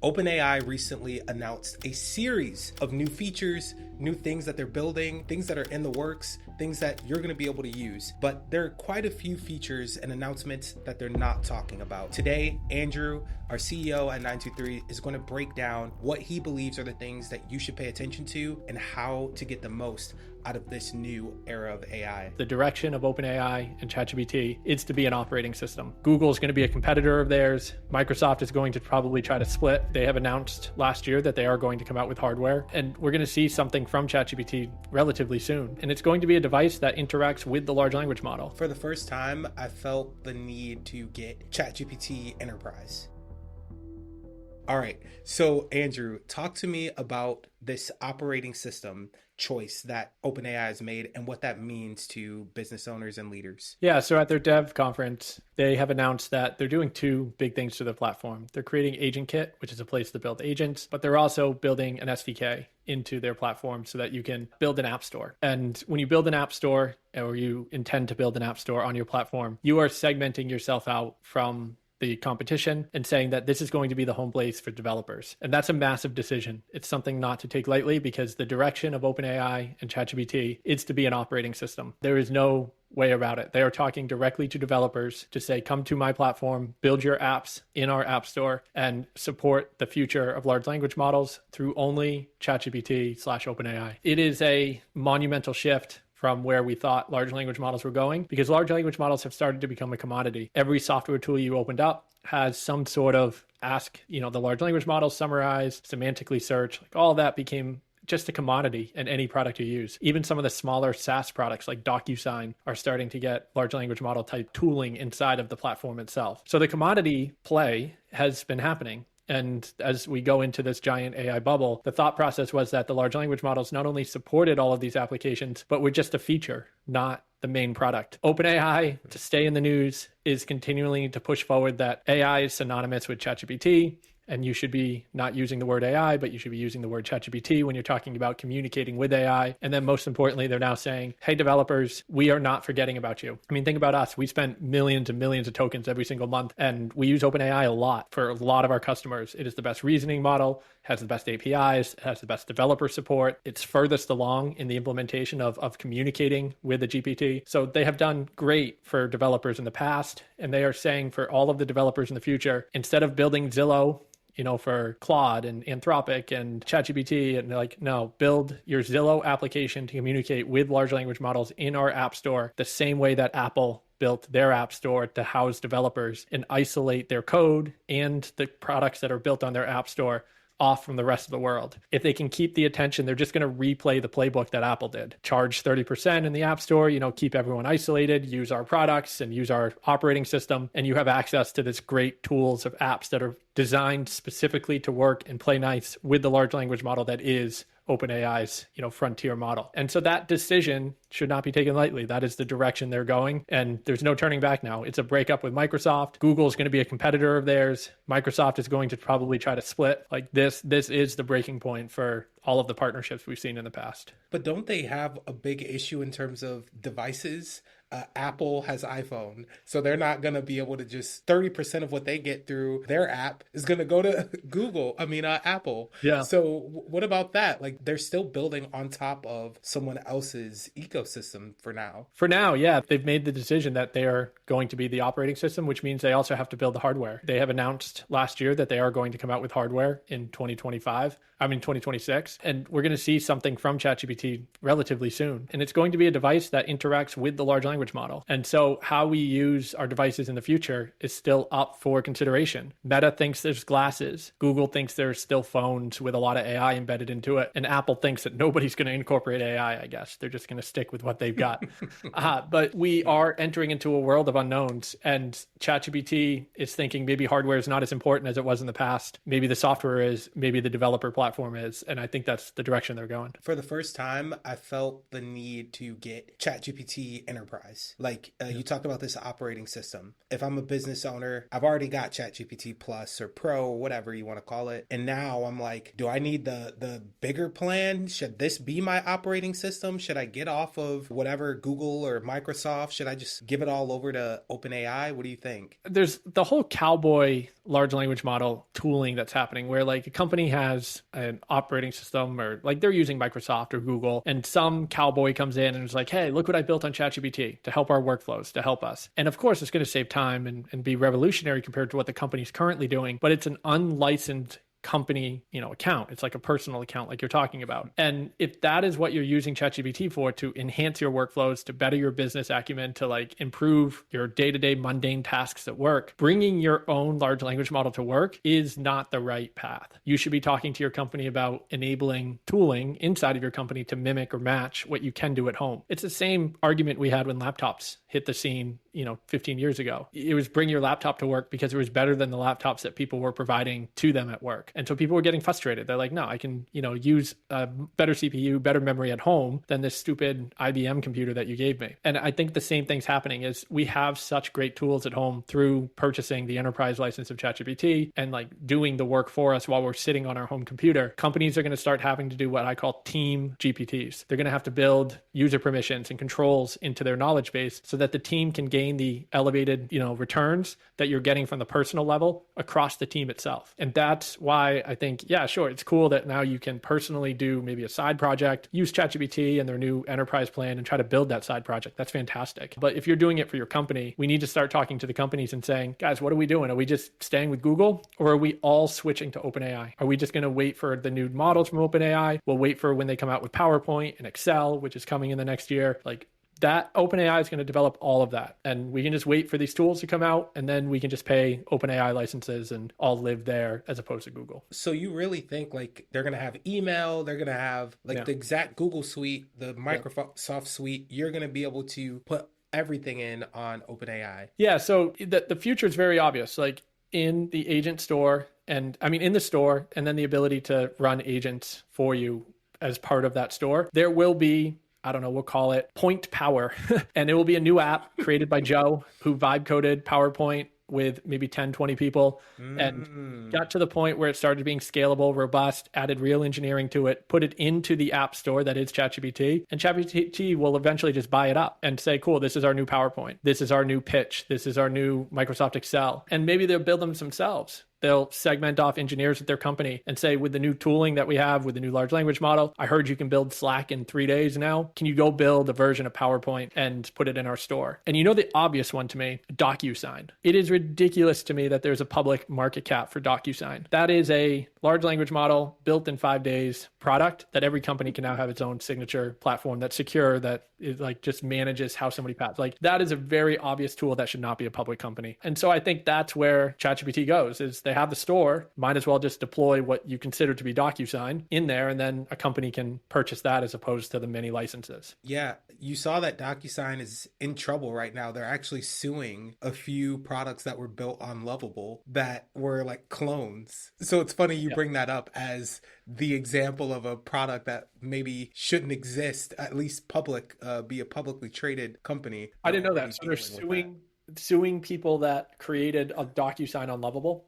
OpenAI recently announced a series of new features, new things that they're building, things that are in the works, things that you're going to be able to use. But there are quite a few features and announcements that they're not talking about. Today, Andrew, our CEO at NineTwoThree, is going to break down what he believes are the things that you should pay attention to and how to get the most out of this new era of AI. The direction of OpenAI and ChatGPT is to be an operating system. Google is going to be a competitor of theirs. Microsoft is going to probably try to split. They have announced last year that they are going to come out with hardware, and we're going to see something from ChatGPT relatively soon. And it's going to be a device that interacts with the large language model. For the first time, I felt the need to get ChatGPT Enterprise. All right, so Andrew, talk to me about this operating system choice that OpenAI has made and what that means to business owners and leaders. Yeah, so at their dev conference, they have announced that they're doing two big things to the platform. They're creating Agent Kit, which is a place to build agents, but they're also building an SDK into their platform so that you can build an app store. And when you build an app store, or you intend to build an app store on your platform, you are segmenting yourself out from the competition and saying that this is going to be the home place for developers. And that's a massive decision. It's something not to take lightly because the direction of OpenAI and ChatGPT is to be an operating system. There is no way about it. They are talking directly to developers to say, come to my platform, build your apps in our app store, and support the future of large language models through only ChatGPT/OpenAI. It is a monumental shift from where we thought large language models were going, because large language models have started to become a commodity. Every software tool you opened up has some sort of ask, the large language models, summarize, semantically search, like all that became just a commodity in any product you use. Even some of the smaller SaaS products like DocuSign are starting to get large language model type tooling inside of the platform itself. So the commodity play has been happening. And as we go into this giant AI bubble, the thought process was that the large language models not only supported all of these applications, but were just a feature, not the main product. OpenAI, to stay in the news, is continuing to push forward that AI is synonymous with ChatGPT. And you should be not using the word AI, but you should be using the word ChatGPT when you're talking about communicating with AI. And then most importantly, they're now saying, hey, developers, we are not forgetting about you. I mean, think about us. We spend millions and millions of tokens every single month, and we use OpenAI a lot for a lot of our customers. It is the best reasoning model, has the best APIs, has the best developer support. It's furthest along in the implementation of communicating with the GPT. So they have done great for developers in the past, and they are saying for all of the developers in the future, instead of building Zillow, for Claude and Anthropic and ChatGPT, and they're like, no, build your Zillow application to communicate with large language models in our app store, the same way that Apple built their app store to house developers and isolate their code and the products that are built on their app store off from the rest of the world. If they can keep the attention, they're just going to replay the playbook that Apple did. Charge 30% in the App Store, keep everyone isolated, use our products and use our operating system, and you have access to this great tools of apps that are designed specifically to work and play nice with the large language model that is OpenAI's, frontier model. And so that decision should not be taken lightly. That is the direction they're going. And there's no turning back now. It's a breakup with Microsoft. Google is going to be a competitor of theirs. Microsoft is going to probably try to split. Like this is the breaking point for all of the partnerships we've seen in the past. But don't they have a big issue in terms of devices? Apple has iPhone, so they're not going to be able to just 30% of what they get through their app is going to go to Apple. Yeah. So what about that? Like they're still building on top of someone else's ecosystem for now. For now, yeah. They've made the decision that they are going to be the operating system, which means they also have to build the hardware. They have announced last year that they are going to come out with hardware in 2026. And we're going to see something from ChatGPT relatively soon. And it's going to be a device that interacts with the large language model. And so how we use our devices in the future is still up for consideration. Meta thinks there's glasses. Google thinks there's still phones with a lot of AI embedded into it. And Apple thinks that nobody's going to incorporate AI, I guess. They're just going to stick with what they've got. But we are entering into a world of unknowns. And ChatGPT is thinking maybe hardware is not as important as it was in the past. Maybe the software is, maybe the developer platform is. And I think that's the direction they're going. For the first time, I felt the need to get ChatGPT Enterprise. enterprise. Like you talked about this operating system. If I'm a business owner, I've already got ChatGPT Plus or Pro or whatever you want to call it. And now I'm like, do I need the bigger plan? Should this be my operating system? Should I get off of whatever Google or Microsoft? Should I just give it all over to OpenAI? What do you think? There's the whole cowboy large language model tooling that's happening where like a company has an operating system or like they're using Microsoft or Google and some cowboy comes in and is like, hey, look what I built on ChatGPT to help our workflows, to help us. And of course, it's going to save time and be revolutionary compared to what the company's currently doing, but it's an unlicensed company, account. It's like a personal account like you're talking about. And if that is what you're using ChatGPT for, to enhance your workflows, to better your business acumen, to like improve your day-to-day mundane tasks at work, bringing your own large language model to work is not the right path. You should be talking to your company about enabling tooling inside of your company to mimic or match what you can do at home. It's the same argument we had when laptops hit the scene 15 years ago. It was bring your laptop to work because it was better than the laptops that people were providing to them at work. And so people were getting frustrated. They're like, no, I can, use a better CPU, better memory at home than this stupid IBM computer that you gave me. And I think the same thing's happening is we have such great tools at home through purchasing the enterprise license of ChatGPT and like doing the work for us while we're sitting on our home computer. Companies are going to start having to do what I call team GPTs. They're going to have to build user permissions and controls into their knowledge base so that the team can gain the elevated, returns that you're getting from the personal level across the team itself. And that's why I think, yeah, sure, it's cool that now you can personally do maybe a side project, use ChatGPT and their new enterprise plan and try to build that side project. That's fantastic. But if you're doing it for your company, we need to start talking to the companies and saying, guys, what are we doing? Are we just staying with Google or are we all switching to OpenAI? Are we just going to wait for the new models from OpenAI? We'll wait for when they come out with PowerPoint and Excel, which is coming in the next year. Like, that OpenAI is going to develop all of that. And we can just wait for these tools to come out and then we can just pay OpenAI licenses and all live there as opposed to Google. So you really think like they're going to have email, they're going to have like the exact Google suite, the Microsoft suite, you're going to be able to put everything in on OpenAI? Yeah. So the future is very obvious. Like in the agent store in the store, and then the ability to run agents for you as part of that store, there will be, I don't know, we'll call it Point Power. And it will be a new app created by Joe who vibe coded PowerPoint with maybe 10, 20 people and got to the point where it started being scalable, robust, added real engineering to it, put it into the app store that is ChatGPT. And ChatGPT will eventually just buy it up and say, cool, this is our new PowerPoint. This is our new pitch. This is our new Microsoft Excel. And maybe they'll build them themselves. They'll segment off engineers at their company and say, with the new tooling that we have, with the new large language model, I heard you can build Slack in 3 days now. Can you go build a version of PowerPoint and put it in our store? And the obvious one to me, DocuSign. It is ridiculous to me that there's a public market cap for DocuSign. That is a large language model built in 5 days product that every company can now have its own signature platform that's secure, that is like just manages how somebody paths. Like that is a very obvious tool that should not be a public company. And so I think that's where ChatGPT goes, is they have the store, might as well just deploy what you consider to be DocuSign in there, and then a company can purchase that as opposed to the many licenses. Yeah, you saw that DocuSign is in trouble right now. They're actually suing a few products that were built on Lovable that were like clones. So it's funny you bring that up as the example of a product that ''maybe shouldn't exist, at least be a publicly traded company. I didn't know that. So they're suing people that created a DocuSign on Lovable.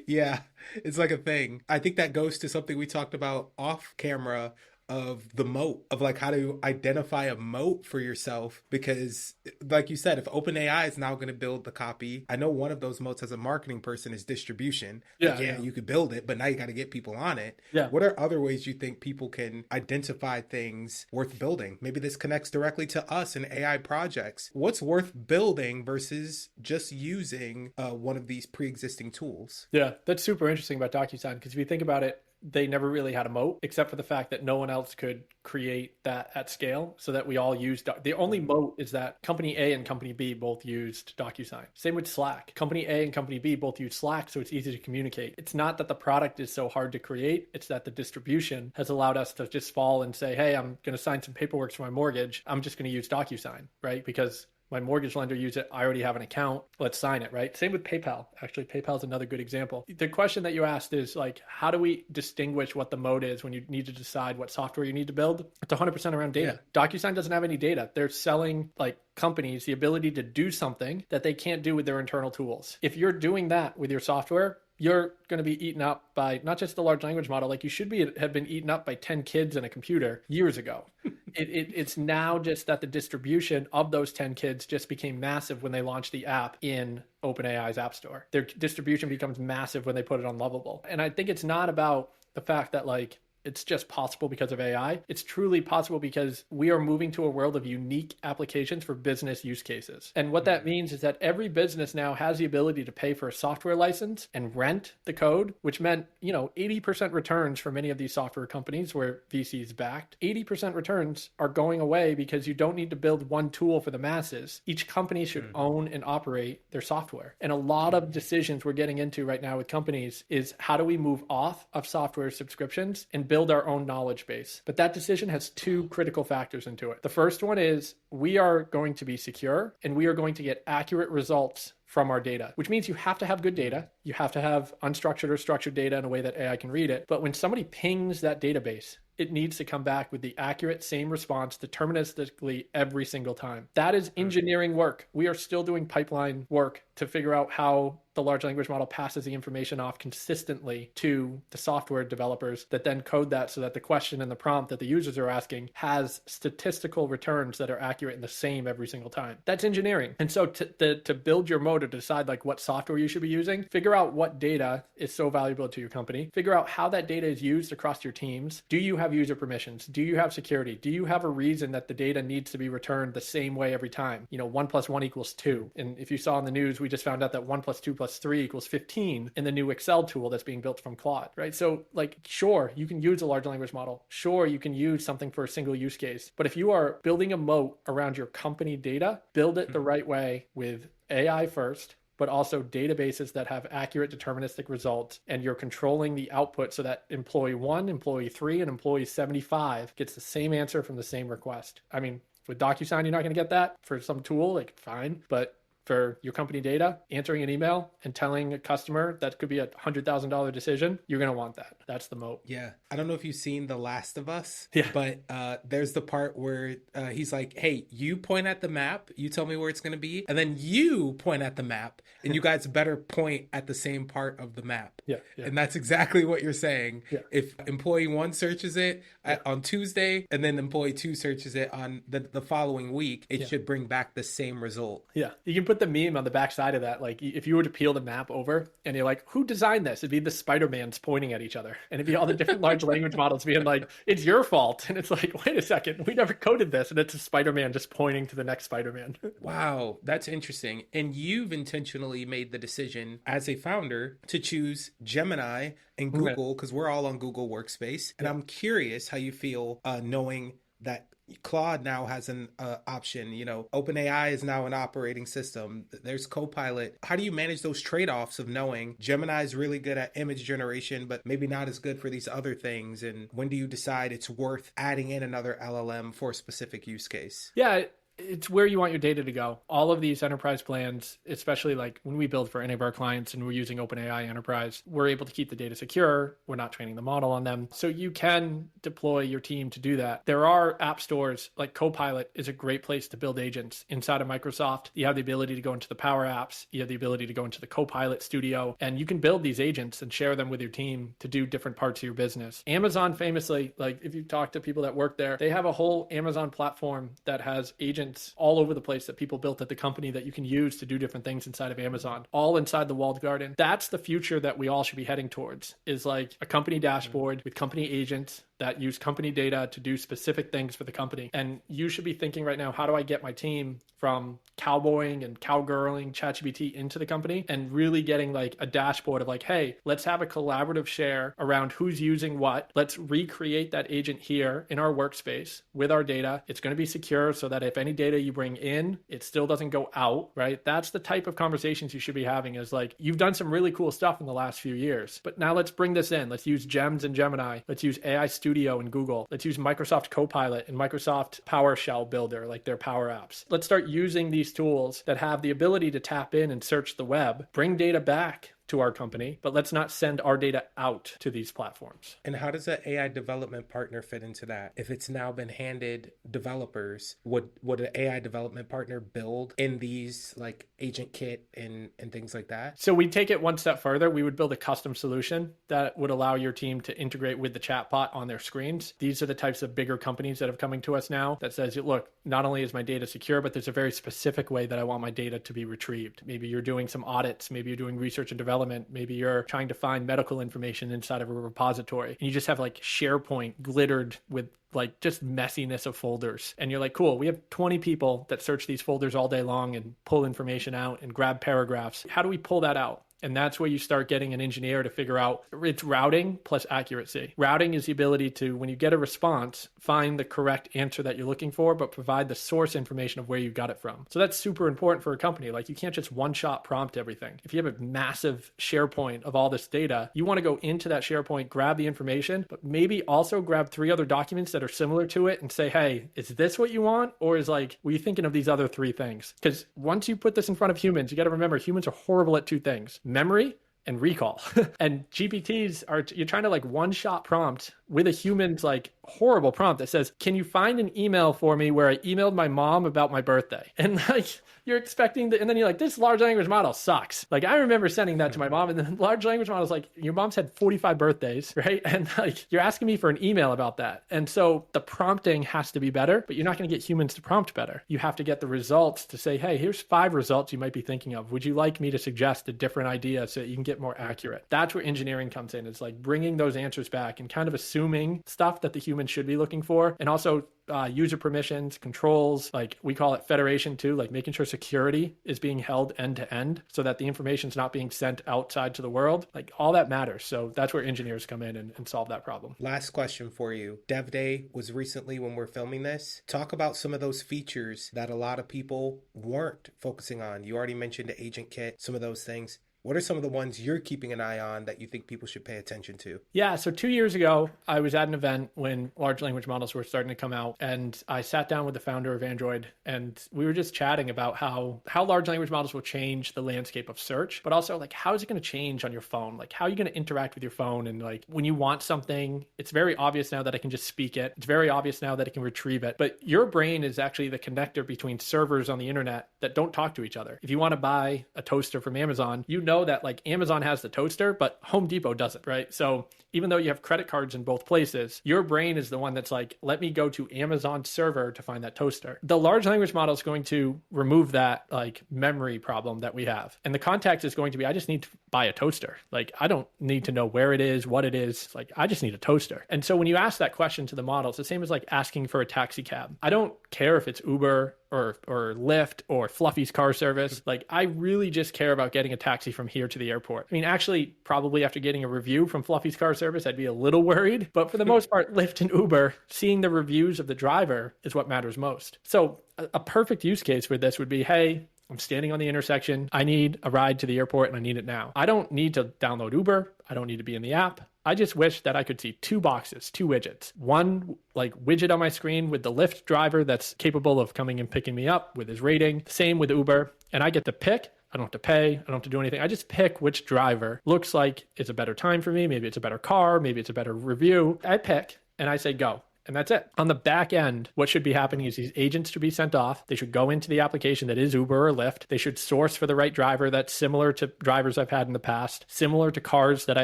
Yeah, it's like a thing. I think that goes to something we talked about off camera of the moat, of like how to identify a moat for yourself. Because like you said, if OpenAI is now going to build the copy, I know one of those moats as a marketing person is distribution. You could build it, but now you got to get people on it. What are other ways you think people can identify things worth building? Maybe this connects directly to us in AI projects. What's worth building versus just using one of these pre-existing tools? Yeah, that's super interesting about DocuSign, because if you think about it, they never really had a moat, except for the fact that no one else could create that at scale, so that we all used. The only moat is that company A and company B both used DocuSign. Same with Slack. Company A and company B both use Slack, so it's easy to communicate. It's not that the product is so hard to create, it's that the distribution has allowed us to just fall and say, hey, I'm going to sign some paperwork for my mortgage. I'm just going to use DocuSign, right? Because my mortgage lender use it. I already have an account. Let's sign it, right? Same with PayPal. Actually, PayPal is another good example. The question that you asked is like, how do we distinguish what the moat is when you need to decide what software you need to build? It's 100% around data. DocuSign doesn't have any data. They're selling like companies the ability to do something that they can't do with their internal tools. If you're doing that with your software, you're going to be eaten up by not just the large language model, like you should have been eaten up by 10 kids in a computer years ago. It's now just that the distribution of those 10 kids just became massive when they launched the app in OpenAI's App Store. Their distribution becomes massive when they put it on Lovable. And I think it's not about the fact that like, it's just possible because of AI. It's truly possible because we are moving to a world of unique applications for business use cases. And what that means is that every business now has the ability to pay for a software license and rent the code, which meant, 80% returns for many of these software companies where VCs backed. 80% returns are going away because you don't need to build one tool for the masses. Each company should own and operate their software. And a lot of decisions we're getting into right now with companies is how do we move off of software subscriptions and build our own knowledge base. But that decision has two critical factors into it. The first one is we are going to be secure and we are going to get accurate results from our data, which means you have to have good data. You have to have unstructured or structured data in a way that AI can read it. But when somebody pings that database, it needs to come back with the accurate same response deterministically every single time. That is engineering work. We are still doing pipeline work to figure out how the large language model passes the information off consistently to the software developers that then code that so that the question and the prompt that the users are asking has statistical returns that are accurate and the same every single time. That's engineering. And so to build your mode or to decide like what software you should be using, figure out what data is so valuable to your company, figure out how that data is used across your teams. Do you have user permissions? Do you have security? Do you have a reason that the data needs to be returned the same way every time? 1 + 1 = 2. And if you saw in the news, we just found out that 1 + 2 + 3 = 15 in the new Excel tool that's being built from Claude, right? So like, sure, you can use a large language model. Sure, you can use something for a single use case. But if you are building a moat around your company data, build it the right way with AI first, but also databases that have accurate deterministic results, and you're controlling the output so that employee 1, employee 3, and employee 75 gets the same answer from the same request. I mean, with DocuSign, you're not going to get that. For some tool, like fine, but for your company data, answering an email and telling a customer that could be a $100,000 decision, you're going to want that. That's the moat. Yeah. I don't know if you've seen The Last of Us, yeah, but there's the part where he's like, hey, you point at the map, you tell me where it's going to be, and then you point at the map, and you guys better point at the same part of the map. Yeah. And that's exactly what you're saying. Yeah. If employee 1 searches it on Tuesday, and then employee 2 searches it on the following week, it should bring back the same result. Yeah. You can put the meme on the back side of that. Like if you were to peel the map over and you're like, who designed this? It'd be the Spider-Mans pointing at each other. And it'd be all the different large language models being like, it's your fault. And it's like, wait a second, we never coded this. And it's a Spider-Man just pointing to the next Spider-Man. Wow, that's interesting. And you've intentionally made the decision as a founder to choose Gemini and Google, because we're all on Google Workspace. And I'm curious how you feel knowing that Claude now has an option. OpenAI is now an operating system. There's Copilot. How do you manage those trade-offs of knowing Gemini is really good at image generation, but maybe not as good for these other things? And when do you decide it's worth adding in another LLM for a specific use case? Yeah. It's where you want your data to go. All of these enterprise plans, especially like when we build for any of our clients and we're using OpenAI Enterprise, we're able to keep the data secure. We're not training the model on them. So you can deploy your team to do that. There are app stores like Copilot is a great place to build agents inside of Microsoft. You have the ability to go into the Power Apps. You have the ability to go into the Copilot Studio, and you can build these agents and share them with your team to do different parts of your business. Amazon famously, like if you talk to people that work there, they have a whole Amazon platform that has agents all over the place that people built at the company that you can use to do different things inside of Amazon, all inside the walled garden. That's the future that we all should be heading towards, is like a company dashboard with company agents that use company data to do specific things for the company. And you should be thinking right now, how do I get my team from cowboying and cowgirling ChatGPT into the company and really getting like a dashboard of like, hey, let's have a collaborative share around who's using what. Let's recreate that agent here in our workspace with our data. It's going to be secure so that if any data you bring in, it still doesn't go out, right? That's the type of conversations you should be having, is like, you've done some really cool stuff in the last few years, but now let's bring this in. Let's use Gems and Gemini. Let's use AI Studio Studio in Google. Let's use Microsoft Copilot and Microsoft PowerShell Builder, like their Power Apps. Let's start using these tools that have the ability to tap in and search the web, bring data back to our company, but let's not send our data out to these platforms. And how does an AI development partner fit into that? If it's now been handed developers, would an AI development partner build in these like agent kit and things like that? So we take it one step further. We would build a custom solution that would allow your team to integrate with the chatbot on their screens. These are the types of bigger companies that have coming to us now that says, look, not only is my data secure, but there's a very specific way that I want my data to be retrieved. Maybe you're doing some audits, maybe you're doing research and development, maybe you're trying to find medical information inside of a repository, and you just have like SharePoint glittered with like just messiness of folders. And you're like, cool, we have 20 people that search these folders all day long and pull information out and grab paragraphs. How do we pull that out? And that's where you start getting an engineer to figure out it's routing plus accuracy. Routing is the ability to, when you get a response, find the correct answer that you're looking for, but provide the source information of where you got it from. So that's super important for a company. Like you can't just one-shot prompt everything. If you have a massive SharePoint of all this data, you want to go into that SharePoint, grab the information, but maybe also grab 3 other documents that are similar to it and say, hey, is this what you want? Or is like, were you thinking of these other 3 things? Because once you put this in front of humans, you got to remember humans are horrible at 2 things: memory and recall. And GPTs are, you're trying to like one-shot prompt with a human's like horrible prompt that says, can you find an email for me where I emailed my mom about my birthday? And like, you're expecting and then you're like, this large language model sucks. Like I remember sending that to my mom, and then large language model's like, your mom's had 45 birthdays, right? And like, you're asking me for an email about that. And so the prompting has to be better, but you're not going to get humans to prompt better. You have to get the results to say, hey, here's 5 results you might be thinking of. Would you like me to suggest a different idea so that you can get more accurate? That's where engineering comes in. It's like bringing those answers back and kind of assuming stuff that the human should be looking for, and also user permissions, controls, like we call it federation too, like making sure security is being held end to end so that the information is not being sent outside to the world. Like all that matters. So that's where engineers come in and solve that problem. Last question for you. Dev Day was recently when we're filming this. Talk about some of those features that a lot of people weren't focusing on. You already mentioned the agent kit, some of those things. What are some of the ones you're keeping an eye on that you think people should pay attention to? Yeah, so 2 years ago, I was at an event when large language models were starting to come out, and I sat down with the founder of Android, and we were just chatting about how large language models will change the landscape of search, but also like, how is it going to change on your phone? Like, how are you going to interact with your phone? And like, when you want something, it's very obvious now that I can just speak it. It's very obvious now that it can retrieve it. But your brain is actually the connector between servers on the internet that don't talk to each other. If you want to buy a toaster from Amazon, you know that like Amazon has the toaster, but Home Depot doesn't, right? So even though you have credit cards in both places, your brain is the one that's like, let me go to Amazon server to find that toaster. The large language model is going to remove that like memory problem that we have. And the context is going to be, I just need to buy a toaster. Like, I don't need to know where it is, what it is. Like, I just need a toaster. And so when you ask that question to the model, it's the same as like asking for a taxi cab. I don't care if it's Uber or Lyft or Fluffy's car service. Like, I really just care about getting a taxi from here to the airport. I mean, actually, probably after getting a review from Fluffy's car service, I'd be a little worried. But for the most part, Lyft and Uber, seeing the reviews of the driver is what matters most. So a perfect use case for this would be, hey, I'm standing on the intersection. I need a ride to the airport and I need it now. I don't need to download Uber. I don't need to be in the app. I just wish that I could see 2 boxes, 2 widgets. One like widget on my screen with the Lyft driver that's capable of coming and picking me up with his rating. Same with Uber. And I get to pick. I don't have to pay. I don't have to do anything. I just pick which driver looks like it's a better time for me. Maybe it's a better car. Maybe it's a better review. I pick and I say go. And that's it. On the back end, what should be happening is these agents should be sent off. They should go into the application that is Uber or Lyft. They should source for the right driver that's similar to drivers I've had in the past, similar to cars that I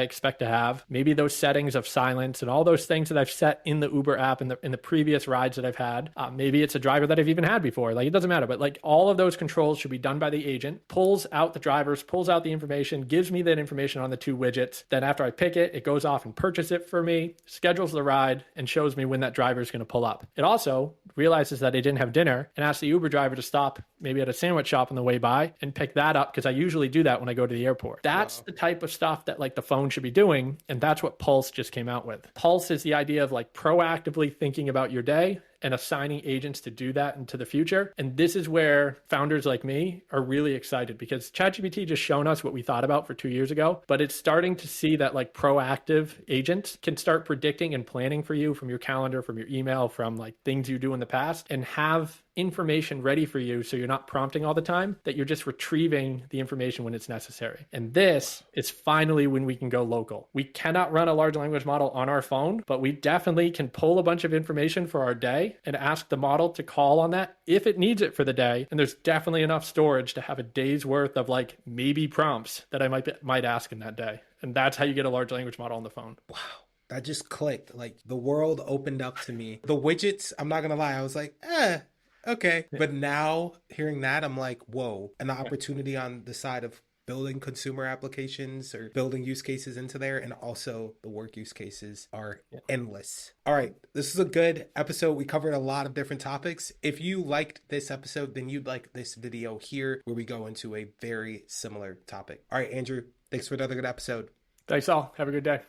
expect to have. Maybe those settings of silence and all those things that I've set in the Uber app in the previous rides that I've had. Maybe it's a driver that I've even had before. Like, it doesn't matter. But like, all of those controls should be done by the agent, pulls out the drivers, pulls out the information, gives me that information on the 2 widgets. Then after I pick it, it goes off and purchases it for me, schedules the ride, and shows me when that driver is going to pull up. It also realizes that I didn't have dinner and asks the Uber driver to stop maybe at a sandwich shop on the way by and pick that up, because I usually do that when I go to the airport. That's the type of stuff that like the phone should be doing. And that's what Pulse just came out with. Pulse is the idea of like proactively thinking about your day and assigning agents to do that into the future. And this is where founders like me are really excited, because ChatGPT just shown us what we thought about for 2 years ago, but it's starting to see that like proactive agents can start predicting and planning for you from your calendar, from your email, from like things you do in the past, and have information ready for you so you're not prompting all the time, that you're just retrieving the information when it's necessary. And this is finally when we can go local. We cannot run a large language model on our phone, but we definitely can pull a bunch of information for our day and ask the model to call on that if it needs it for the day. And there's definitely enough storage to have a day's worth of like maybe prompts that I might ask in that day. And that's how you get a large language model on the phone. Wow. That just clicked. Like the world opened up to me. The widgets, I'm not going to lie, I was like, okay. But now hearing that, I'm like, whoa. And the opportunity on the side of building consumer applications or building use cases into there, and also the work use cases are endless. All right, this is a good episode. We covered a lot of different topics. If you liked this episode, then you'd like this video here where we go into a very similar topic. All right, Andrew, thanks for another good episode. Thanks all. Have a good day.